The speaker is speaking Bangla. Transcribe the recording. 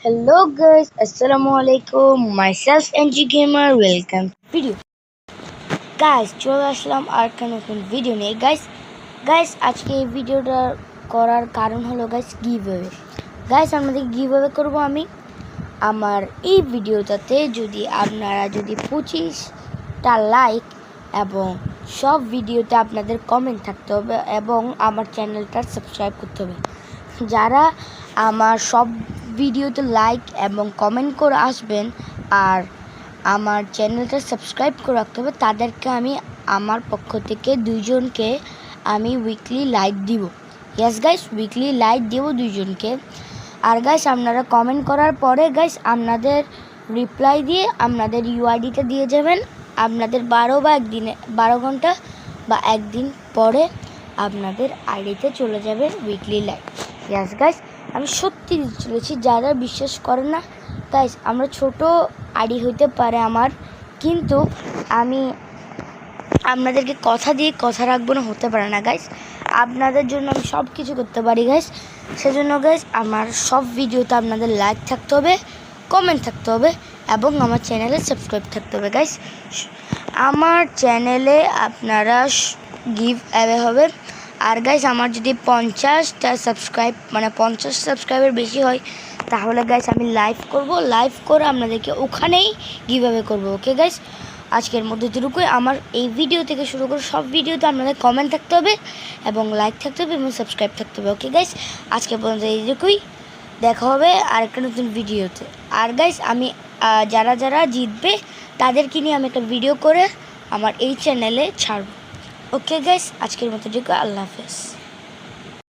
Hello guys, Assalamualaikum. Myself NG Gamer. Welcome to video. Guys, চলে আসলাম আর একটা নতুন ভিডিও নিয়ে গাইস আজকে এই ভিডিওটা করার কারণ হলো গাইস গিভঅ্যাওয়ে। গাইস আমাদের গিভঅ্যাওয়ে করব আমি আমার এই ভিডিওটাতে আপনারা যদি 25টা লাইক এবং সব ভিডিওতে আপনাদের কমেন্ট থাকতে হবে এবং আমার চ্যানেলটা সাবস্ক্রাইব করতে হবে। যারা আমার সব ভিডিওতে লাইক এবং কমেন্ট করে আসবেন আর আমার চ্যানেলটা সাবস্ক্রাইব করে রাখতে হবে, তাদেরকে আমি আমার পক্ষ থেকে দুইজনকে আমি উইকলি লাইক দিব। ইয়েস গাইস, উইকলি লাইক দিব দুইজনকে। আর গাইস আপনারা কমেন্ট করার পরে গাইস আপনাদের রিপ্লাই দিয়ে আপনাদের ইউআইডিটা দিয়ে যাবেন। আপনাদের 12 ঘন্টা বা একদিন পরে আপনাদের আইডিতে চলে যাবে উইকলি লাইক। ইয়েস গাইস, আমি সত্যি চলেছি, যারা বিশ্বাস করে না গাইস, আমরা ছোট আইডি হইতে পারে আমার, কিন্তু আমি আপনাদেরকে কথা দিয়ে কথা রাখবো না, হতে পারে না গাইস। আপনাদের জন্য আমি সব কিছু করতে পারি গাইস। সেজন্য গাইস আমার সব ভিডিওতে আপনাদের লাইক থাকতে হবে, কমেন্ট থাকতে হবে এবং আমার চ্যানেলে সাবস্ক্রাইব থাকতে হবে গাইস। আমার চ্যানেলে আপনারা গিভ অ্যাওয়ে হবে। আর গাইস আমার যদি 50টা সাবস্ক্রাইব 50 সাবস্ক্রাইবার বেশি হয়, তাহলে গাইস আমি লাইভ করব, লাইভ করে আপনাদেরকে ওখানেই গিভ অ্যাওয়ে করবো। ওকে গাইস, আজকের মধ্যে এটুকুই। আমার এই ভিডিও থেকে শুরু করে সব ভিডিওতে আপনাদের কমেন্ট থাকতে হবে এবং লাইক থাকতে হবে এবং সাবস্ক্রাইব থাকতে হবে। ওকে গাইস, আজকে পর্যন্ত এইটুকুই, দেখা হবে আরেকটা নতুন ভিডিওতে। আর গাইস আমি যারা জিতবে তাদেরকে নিয়ে আমি একটা ভিডিও করে আমার এই চ্যানেলে ছাড়ব। ওকে গাইস, আজকের মতো এটুকু, আল্লাহ হাফেজ।